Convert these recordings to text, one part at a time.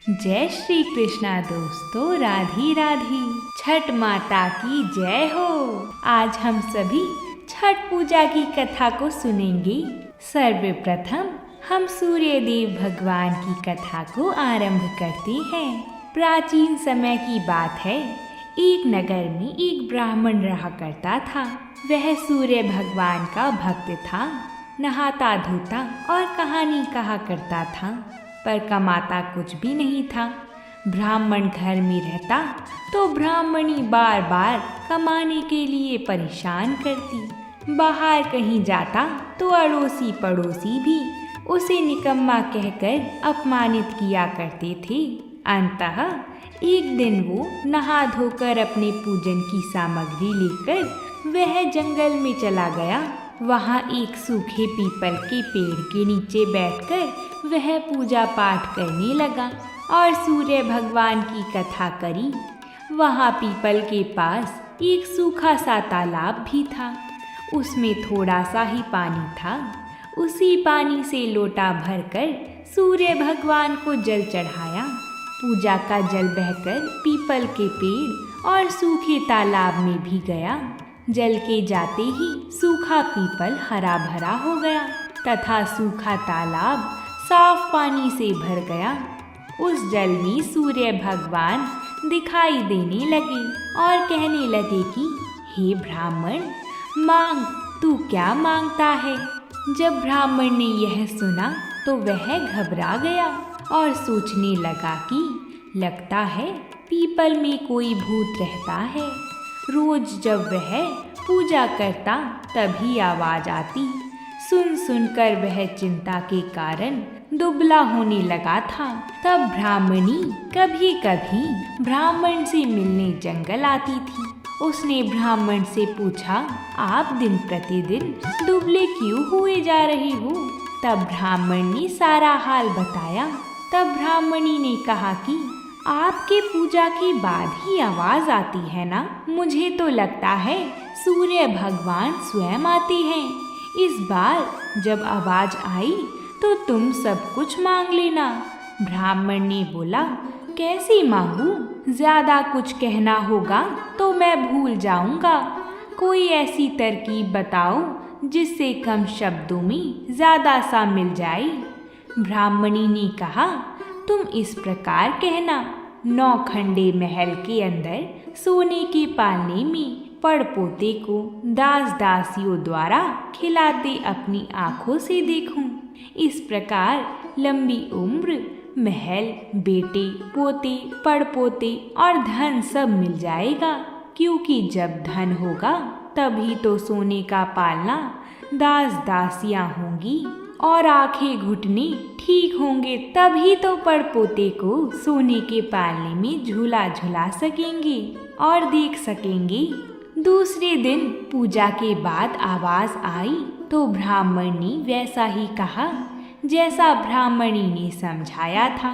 जय श्री कृष्णा दोस्तों, राधे राधे। छठ माता की जय हो। आज हम सभी छठ पूजा की कथा को सुनेंगे। सर्वप्रथम हम सूर्य देव भगवान की कथा को आरंभ करते हैं। प्राचीन समय की बात है। एक नगर में एक ब्राह्मण रहा करता था। वह सूर्य भगवान का भक्त था। नहाता धोता और कहानी कहा करता था, पर कमाता कुछ भी नहीं था। ब्राह्मण घर में रहता तो ब्राह्मणी बार बार कमाने के लिए परेशान करती। बाहर कहीं जाता तो अड़ोसी पड़ोसी भी उसे निकम्मा कहकर अपमानित किया करते थे। अंततः एक दिन वो नहा धोकर अपने पूजन की सामग्री लेकर वह जंगल में चला गया। वहाँ एक सूखे पीपल के पेड़ के नीचे बैठकर वह पूजा पाठ करने लगा और सूर्य भगवान की कथा करी। वहाँ पीपल के पास एक सूखा सा तालाब भी था। उसमें थोड़ा सा ही पानी था। उसी पानी से लोटा भरकर सूर्य भगवान को जल चढ़ाया। पूजा का जल बहकर पीपल के पेड़ और सूखे तालाब में भी गया। जल के जाते ही सूखा पीपल हरा भरा हो गया तथा सूखा तालाब साफ पानी से भर गया। उस जल में सूर्य भगवान दिखाई देने लगे और कहने लगे कि हे ब्राह्मण, मांग, तू क्या मांगता है। जब ब्राह्मण ने यह सुना तो वह घबरा गया और सोचने लगा कि लगता है पीपल में कोई भूत रहता है। रोज जब वह पूजा करता तभी आवाज आती। सुन सुनकर वह चिंता के कारण दुबला होने लगा था। तब ब्राह्मणी कभी कभी ब्राह्मण से मिलने जंगल आती थी। उसने ब्राह्मण से पूछा, आप दिन प्रतिदिन दुबले क्यों हुए जा रहे हो। तब ब्राह्मण ने सारा हाल बताया। तब ब्राह्मणी ने कहा कि आपके पूजा के बाद ही आवाज आती है ना। मुझे तो लगता है सूर्य भगवान स्वयं आते हैं। इस बार जब आवाज आई तो तुम सब कुछ मांग लेना। ब्राह्मण ने बोला, कैसे मांगू। ज्यादा कुछ कहना होगा तो मैं भूल जाऊंगा। कोई ऐसी तरकीब बताओ जिससे कम शब्दों में ज्यादा सा मिल जाए। ब्राह्मणी ने कहा, तुम इस प्रकार कहना, 9 खंडे महल के अंदर सोने के पालने में पड़पोते को दास दासियों द्वारा खिलाते अपनी आँखों से देखूं। इस प्रकार लंबी उम्र, महल, बेटे, पोते, पड़पोते और धन सब मिल जाएगा। क्योंकि जब धन होगा तभी तो सोने का पालना, दास दासियां होंगी और आंखें घुटने ठीक होंगे, तभी तो पड़पोते को सोने के पालने में झूला झुला सकेंगे और देख सकेंगे। दूसरे दिन पूजा के बाद आवाज आई तो ब्राह्मण ने वैसा ही कहा जैसा ब्राह्मणी ने समझाया था।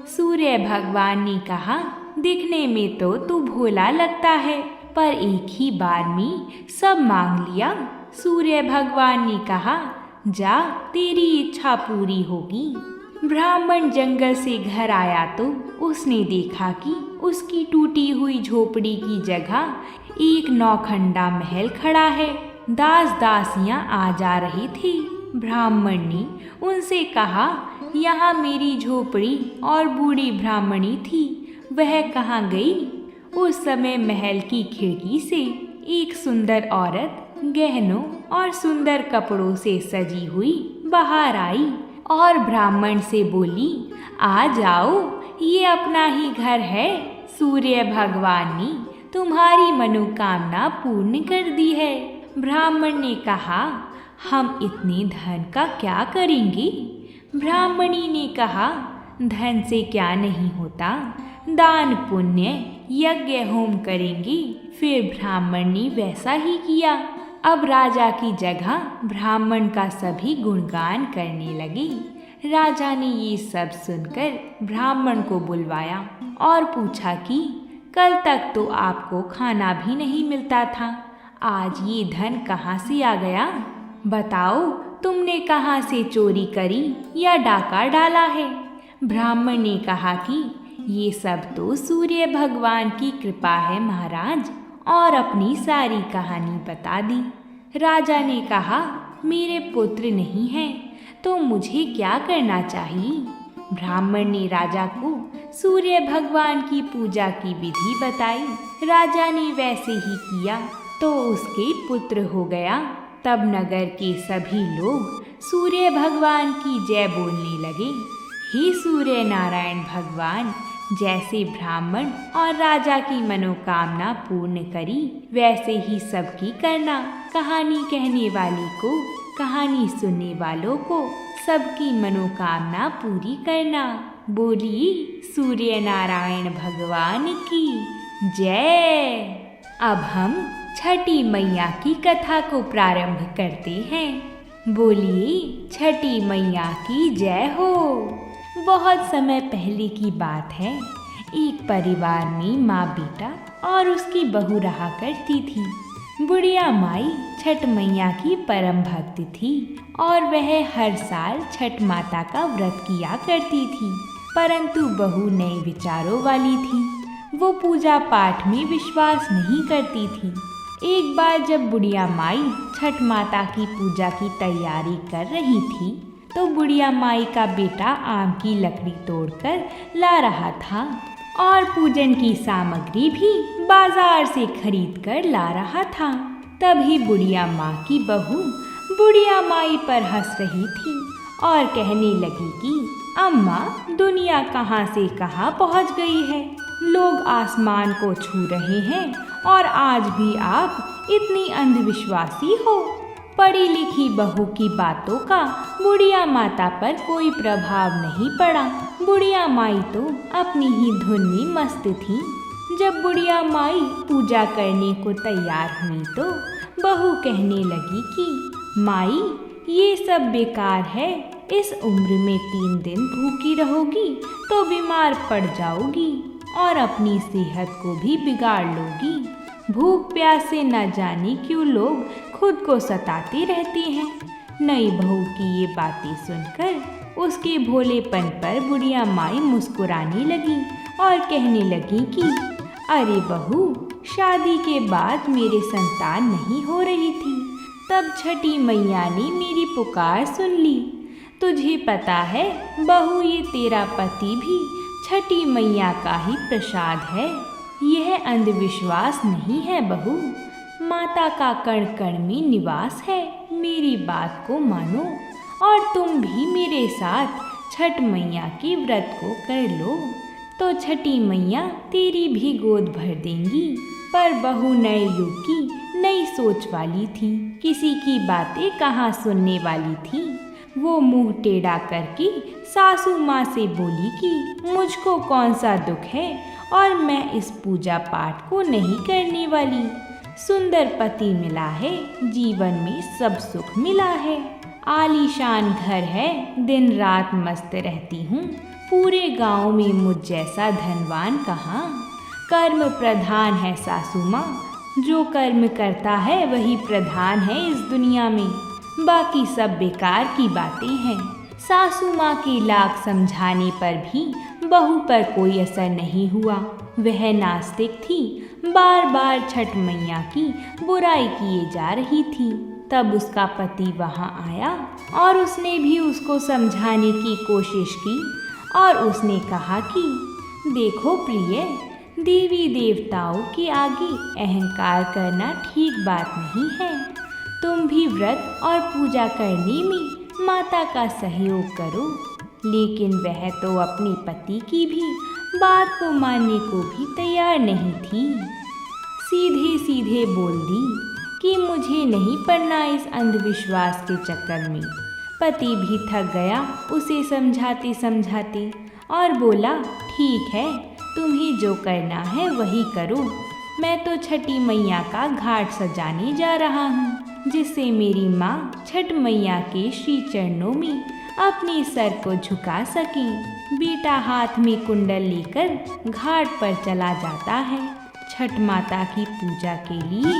सूर्य भगवान ने कहा, दिखने में तो तू भोला लगता है, पर एक ही बार में सब मांग लिया। सूर्य भगवान ने कहा, जा, तेरी इच्छा पूरी होगी। ब्राह्मण जंगल से घर आया तो उसने देखा कि उसकी टूटी हुई झोपड़ी की जगह एक 9 खंडा महल खड़ा है। दास दासियां आ जा रही थी। ब्राह्मण ने उनसे कहा, यहाँ मेरी झोपड़ी और बूढ़ी ब्राह्मणी थी, वह कहाँ गई। उस समय महल की खिड़की से एक सुंदर औरत गहनों और सुंदर कपड़ों से सजी हुई बाहर आई और ब्राह्मण से बोली, आ जाओ, ये अपना ही घर है। सूर्य भगवान ने तुम्हारी मनोकामना पूर्ण कर दी है। ब्राह्मण ने कहा, हम इतने धन का क्या करेंगे। ब्राह्मणी ने कहा, धन से क्या नहीं होता, दान पुण्य यज्ञ होम करेंगे। फिर ब्राह्मण ने वैसा ही किया। अब राजा की जगह ब्राह्मण का सभी गुणगान करने लगे। राजा ने ये सब सुनकर ब्राह्मण को बुलवाया और पूछा कि कल तक तो आपको खाना भी नहीं मिलता था, आज ये धन कहाँ से आ गया। बताओ, तुमने कहाँ से चोरी करी या डाका डाला है। ब्राह्मण ने कहा कि ये सब तो सूर्य भगवान की कृपा है महाराज, और अपनी सारी कहानी बता दी। राजा ने कहा, मेरे पुत्र नहीं हैं तो मुझे क्या करना चाहिए? ब्राह्मण ने राजा को सूर्य भगवान की पूजा की विधि बताई। राजा ने वैसे ही किया तो उसके पुत्र हो गया। तब नगर के सभी लोग सूर्य भगवान की जय बोलने लगे। हे सूर्य नारायण भगवान, जैसे ब्राह्मण और राजा की मनोकामना पूर्ण करी वैसे ही सबकी करना। कहानी कहने वाले को, कहानी सुनने वालों को सबकी मनोकामना पूरी करना। बोलिए सूर्य नारायण भगवान की जय। अब हम छठी मैया की कथा को प्रारंभ करते हैं। बोलिए छठी मैया की जय हो। बहुत समय पहले की बात है। एक परिवार में माँ बेटा और उसकी बहू रहा करती थी। बुढ़िया माई छठ मैया की परम भक्त थी और वह हर साल छठ माता का व्रत किया करती थी। परंतु बहू नए विचारों वाली थी। वो पूजा पाठ में विश्वास नहीं करती थी। एक बार जब बुढ़िया माई छठ माता की पूजा की तैयारी कर रही थी तो बुढ़िया माई का बेटा आम की लकड़ी तोड़कर ला रहा था और पूजन की सामग्री भी बाजार से खरीद कर ला रहा था। तभी बुढ़िया माँ की बहू बुढ़िया माई पर हंस रही थी और कहने लगी कि अम्मा, दुनिया कहाँ से कहाँ पहुँच गई है। लोग आसमान को छू रहे हैं और आज भी आप इतनी अंधविश्वासी हो। पढ़ी लिखी बहू की बातों का बुढ़िया माता पर कोई प्रभाव नहीं पड़ा। बुढ़िया माई तो अपनी ही धुन में मस्त थी। जब बुढ़िया माई पूजा करने को तैयार हुई तो बहू कहने लगी कि माई, ये सब बेकार है। इस उम्र में 3 दिन भूखी रहोगी तो बीमार पड़ जाओगी और अपनी सेहत को भी बिगाड़ लोगी। भूख प्यास से न जाने क्यों लोग खुद को सताते रहते हैं। नई बहू की ये बातें सुनकर उसके भोलेपन पर बुढ़िया माई मुस्कुराने लगी और कहने लगी कि अरे बहू, शादी के बाद मेरे संतान नहीं हो रही थी। तब छठी मैया ने मेरी पुकार सुन ली। तुझे पता है बहू, ये तेरा पति भी छठी मैया का ही प्रसाद है। यह अंधविश्वास नहीं है बहू, माता का कण कण में निवास है। मेरी बात को मानो और तुम भी मेरे साथ छठ मैया के व्रत को कर लो तो छठी मैया तेरी भी गोद भर देंगी। पर बहू नए युग की नई सोच वाली थी, किसी की बातें कहाँ सुनने वाली थी। वो मुंह टेढ़ा करके सासू माँ से बोली कि मुझको कौन सा दुख है और मैं इस पूजा पाठ को नहीं करने वाली। सुंदर पति मिला है, जीवन में सब सुख मिला है। आलीशान घर है, दिन रात मस्त रहती हूँ। पूरे गांव में मुझ जैसा धनवान कहाँ। कर्म प्रधान है सासू माँ, जो कर्म करता है वही प्रधान है इस दुनिया में। बाकी सब बेकार की बातें हैं। सासू माँ के लाख समझाने पर भी बहू पर कोई असर नहीं हुआ। वह नास्तिक थी, बार बार छठ मैया की बुराई किए जा रही थी। तब उसका पति वहाँ आया और उसने भी उसको समझाने की कोशिश की और उसने कहा कि देखो प्रिय, देवी देवताओं के आगे अहंकार करना ठीक बात नहीं है। तुम भी व्रत और पूजा करने में माता का सहयोग करो। लेकिन वह तो अपने पति की भी बात को मानने को भी तैयार नहीं थी। सीधे सीधे बोल दी कि मुझे नहीं पड़ना इस अंधविश्वास के चक्कर में। पति भी थक गया उसे समझाते समझाते और बोला, ठीक है, तुम्हें जो करना है वही करो। मैं तो छठी मैया का घाट सजाने जा रहा हूँ, जिससे मेरी माँ छठ मैया के श्री चरणों में अपने सर को झुका सके। बेटा हाथ में कुंडल लेकर घाट पर चला जाता है। छठ माता की पूजा के लिए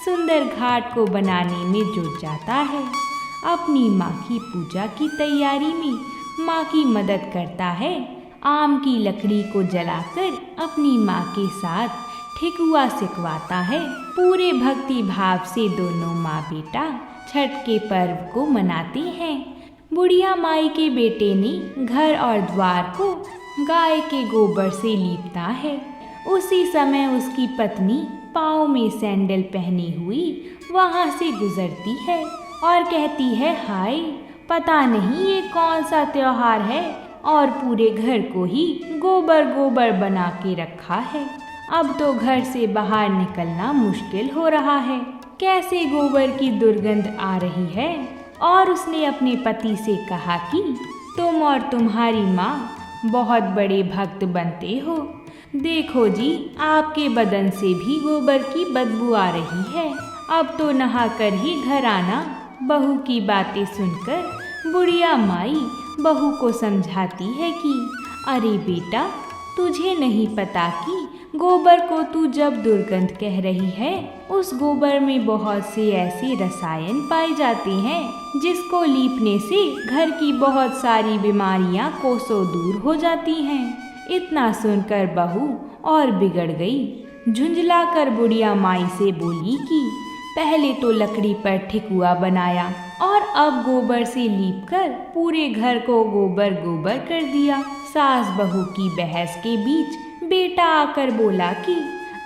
सुंदर घाट को बनाने में जुट जाता है। अपनी माँ की पूजा की तैयारी में माँ की मदद करता है। आम की लकड़ी को जलाकर अपनी माँ के साथ ठेकुआ सिकवाता है। पूरे भक्ति भाव से दोनों माँ बेटा छठ के पर्व को मनाते हैं। बुढ़िया माई के बेटे ने घर और द्वार को गाय के गोबर से लीपता है। उसी समय उसकी पत्नी पाँव में सैंडल पहनी हुई वहाँ से गुजरती है और कहती है, हाय, पता नहीं ये कौन सा त्योहार है और पूरे घर को ही गोबर गोबर बना के रखा है। अब तो घर से बाहर निकलना मुश्किल हो रहा है। कैसे गोबर की दुर्गंध आ रही है। और उसने अपने पति से कहा कि तुम और तुम्हारी माँ बहुत बड़े भक्त बनते हो। देखो जी, आपके बदन से भी गोबर की बदबू आ रही है। अब तो नहाकर ही घर आना। बहू की बातें सुनकर बुढ़िया माई बहू को समझाती है कि अरे बेटा, तुझे नहीं पता कि गोबर को तू जब दुर्गंध कह रही है, उस गोबर में बहुत से ऐसे रसायन पाए जाते हैं जिसको लीपने से घर की बहुत सारी बीमारियां कोसों दूर हो जाती हैं। इतना सुनकर बहू और बिगड़ गई। झुंझला कर बुढ़िया माई से बोली कि पहले तो लकड़ी पर ठेकुआ बनाया और अब गोबर से लीपकर पूरे घर को गोबर गोबर कर दिया। सास बहू की बहस के बीच बेटा आकर बोला कि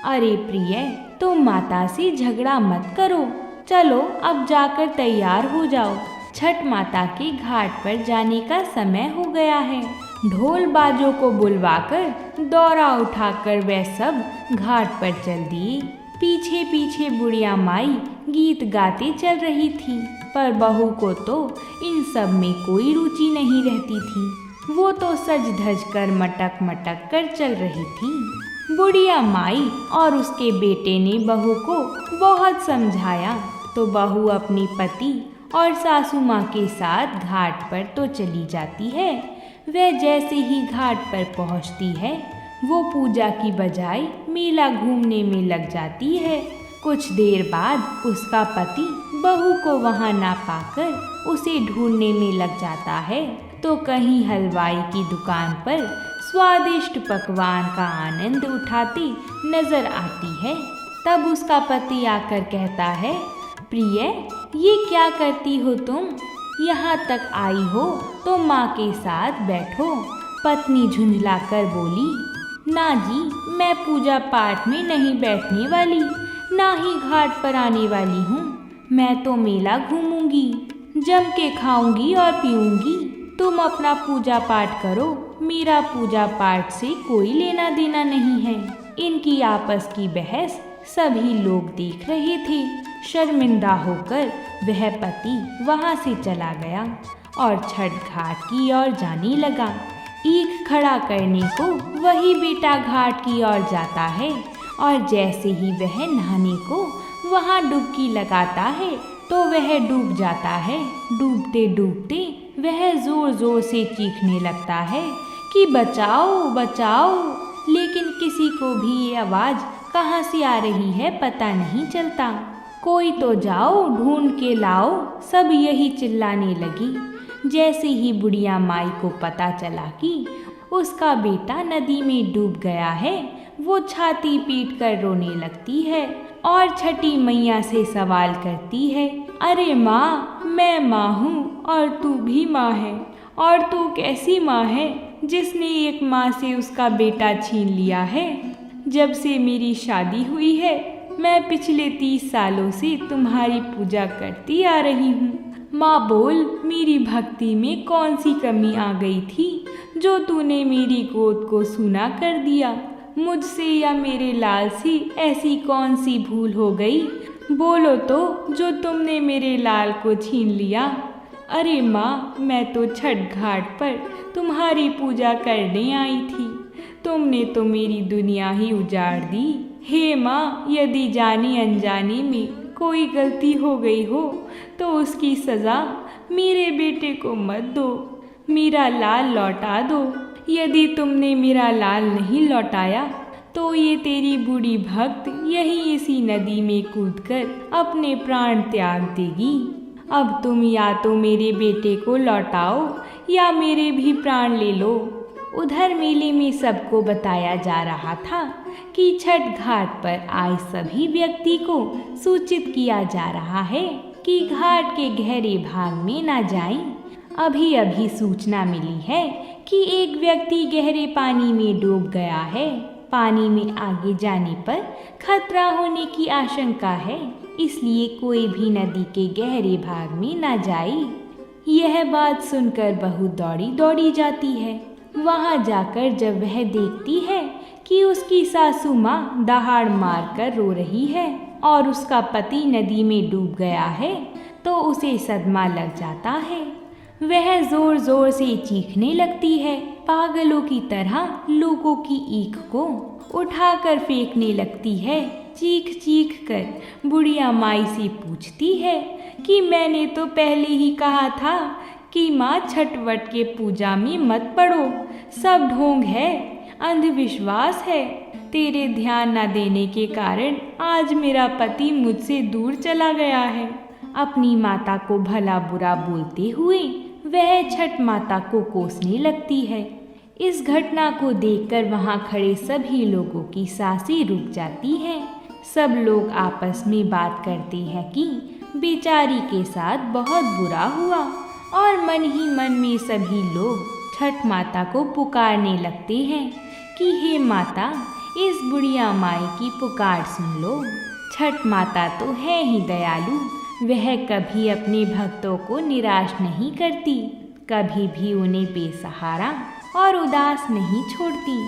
अरे प्रिय, तुम माता से झगड़ा मत करो, चलो अब जाकर तैयार हो जाओ। छठ माता के घाट पर जाने का समय हो गया है। ढोल बाजों को बुलवाकर दौरा उठाकर वे सब घाट पर चल दिए। पीछे पीछे बुढ़िया माई गीत गाते चल रही थी, पर बहू को तो इन सब में कोई रुचि नहीं रहती थी। वो तो सज धज कर मटक मटक कर चल रही थी। बुढ़िया माई और उसके बेटे ने बहू को बहुत समझाया तो बहू अपने पति और सासू माँ के साथ घाट पर तो चली जाती है। वह जैसे ही घाट पर पहुँचती है, वो पूजा की बजाय मेला घूमने में लग जाती है। कुछ देर बाद उसका पति बहू को वहाँ ना पाकर उसे ढूंढने में लग जाता है तो कहीं हलवाई की दुकान पर स्वादिष्ट पकवान का आनंद उठाती नजर आती है। तब उसका पति आकर कहता है, प्रिय, ये क्या करती हो तुम? यहाँ तक आई हो तो माँ के साथ बैठो। पत्नी झुंझला कर बोली, ना जी, मैं पूजा पाठ में नहीं बैठने वाली, ना ही घाट पर आने वाली हूँ। मैं तो मेला घूमूंगी, जम के खाऊंगी और पीऊंगी। तुम अपना पूजा पाठ करो, मेरा पूजा पाठ से कोई लेना देना नहीं है। इनकी आपस की बहस सभी लोग देख रहे थे। शर्मिंदा होकर वह पति वहाँ से चला गया और छठ घाट की ओर जाने लगा। ईख खड़ा करने को वही बेटा घाट की ओर जाता है और जैसे ही वह नहाने को वहाँ डुबकी लगाता है तो वह डूब जाता है। डूबते डूबते वह जोर जोर से चीखने लगता है कि बचाओ बचाओ, लेकिन किसी को भी ये आवाज़ कहाँ से आ रही है पता नहीं चलता। कोई तो जाओ, ढूंढ के लाओ, सब यही चिल्लाने लगी। जैसे ही बुढ़िया माई को पता चला कि उसका बेटा नदी में डूब गया है, वो छाती पीट कर रोने लगती है और छठी मैया से सवाल करती है, अरे माँ, मैं माँ हूँ और तू भी माँ है, और तू कैसी माँ है जिसने एक माँ से उसका बेटा छीन लिया है। जब से मेरी शादी हुई है, मैं पिछले 30 सालों से तुम्हारी पूजा करती आ रही हूँ। माँ बोल, मेरी भक्ति में कौन सी कमी आ गई थी जो तूने मेरी गोद को सूना कर दिया? मुझसे या मेरे लाल से ऐसी कौन सी भूल हो गई? बोलो तो, जो तुमने मेरे लाल को छीन लिया। अरे माँ, मैं तो छठ घाट पर तुम्हारी पूजा करने आई थी, तुमने तो मेरी दुनिया ही उजाड़ दी। हे माँ, यदि जाने अनजाने में कोई गलती हो गई हो तो उसकी सज़ा मेरे बेटे को मत दो, मेरा लाल लौटा दो। यदि तुमने मेरा लाल नहीं लौटाया तो ये तेरी बूढ़ी भक्त यही इसी नदी में कूदकर अपने प्राण त्याग देगी। अब तुम या तो मेरे बेटे को लौटाओ या मेरे भी प्राण ले लो। उधर मेले में सबको बताया जा रहा था कि छठ घाट पर आए सभी व्यक्ति को सूचित किया जा रहा है कि घाट के गहरे भाग में ना जाएं। अभी अभी सूचना मिली है कि एक व्यक्ति गहरे पानी में डूब गया है। पानी में आगे जाने पर खतरा होने की आशंका है, इसलिए कोई भी नदी के गहरे भाग में ना जाए। यह बात सुनकर बहू दौड़ी दौड़ी जाती है। वहां जाकर जब वह देखती है कि उसकी सासू माँ दहाड़ मारकर रो रही है और उसका पति नदी में डूब गया है, तो उसे सदमा लग जाता है। वह जोर जोर से चीखने लगती है। पागलों की तरह लोगों की ईख को उठाकर फेंकने लगती है। चीख चीख कर बुढ़िया माई से पूछती है कि मैंने तो पहले ही कहा था कि माँ छठवट के पूजा में मत पड़ो, सब ढोंग है, अंधविश्वास है। तेरे ध्यान न देने के कारण आज मेरा पति मुझसे दूर चला गया है। अपनी माता को भला बुरा बोलते हुए वह छठ माता को कोसने लगती है। इस घटना को देखकर वहां खड़े सभी लोगों की सांसें रुक जाती हैं। सब लोग आपस में बात करते हैं कि बेचारी के साथ बहुत बुरा हुआ, और मन ही मन में सभी लोग छठ माता को पुकारने लगते हैं कि हे माता, इस बुढ़िया माई की पुकार सुन लो। छठ माता तो है ही दयालु, वह कभी अपने भक्तों को निराश नहीं करती, कभी भी उन्हें बेसहारा और उदास नहीं छोड़ती।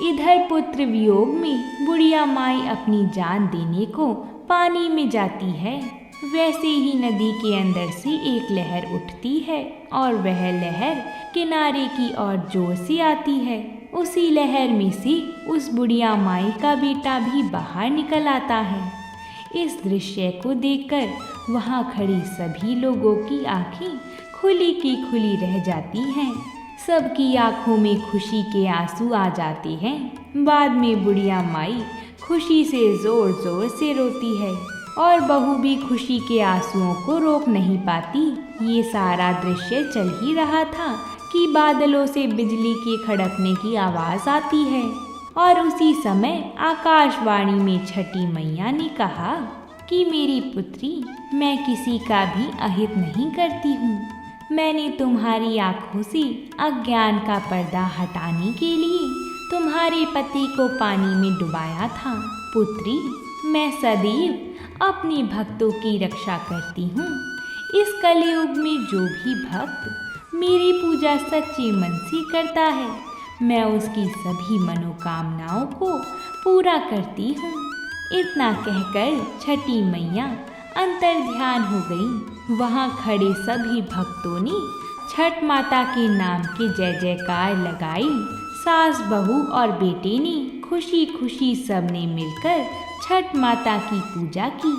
इधर पुत्र वियोग में बुढ़िया माई अपनी जान देने को पानी में जाती है। वैसे ही नदी के अंदर से एक लहर उठती है और वह लहर किनारे की ओर जोर से आती है। उसी लहर में से उस बुढ़िया माई का बेटा भी बाहर निकल आता है। इस दृश्य को देखकर वहां खड़ी सभी लोगों की आंखें खुली की खुली रह जाती हैं। सबकी आंखों में खुशी के आंसू आ जाते हैं। बाद में बुढ़िया माई खुशी से जोर जोर से रोती है और बहू भी खुशी के आंसुओं को रोक नहीं पाती। ये सारा दृश्य चल ही रहा था कि बादलों से बिजली के खड़कने की आवाज़ आती है और उसी समय आकाशवाणी में छठी मैया ने कहा कि मेरी पुत्री, मैं किसी का भी अहित नहीं करती हूँ। मैंने तुम्हारी आँखों से अज्ञान का पर्दा हटाने के लिए तुम्हारे पति को पानी में डुबाया था। पुत्री, मैं सदैव अपने भक्तों की रक्षा करती हूँ। इस कलयुग में जो भी भक्त मेरी पूजा सच्चे मन से करता है, मैं उसकी सभी मनोकामनाओं को पूरा करती हूँ। इतना कहकर छठी मैया अंतर ध्यान हो गई। वहाँ खड़े सभी भक्तों ने छठ माता के नाम के जय जयकार लगाई। सास, बहू और बेटे ने खुशी खुशी सबने मिलकर छठ माता की पूजा की।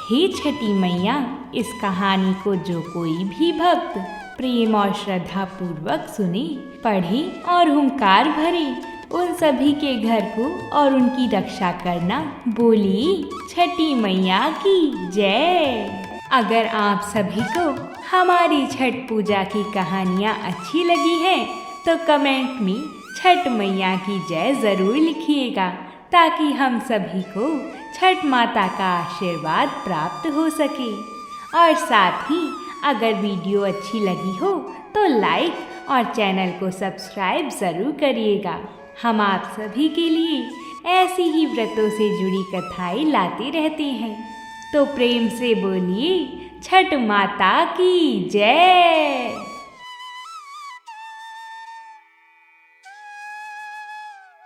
हे छठी मैया, इस कहानी को जो कोई भी भक्त प्रेम और श्रद्धा पूर्वक सुने, पढ़े और हुंकार भरे, उन सभी के घर को और उनकी रक्षा करना। बोली छठी मैया की जय। अगर आप सभी को हमारी छठ पूजा की कहानियाँ अच्छी लगी हैं तो कमेंट में छठ मैया की जय ज़रूर लिखिएगा, ताकि हम सभी को छठ माता का आशीर्वाद प्राप्त हो सके। और साथ ही अगर वीडियो अच्छी लगी हो तो लाइक और चैनल को सब्सक्राइब ज़रूर करिएगा। हम आप सभी के लिए ऐसी ही व्रतों से जुड़ी कथाएं लाते रहते हैं। तो प्रेम से बोलिए छठ माता की जय।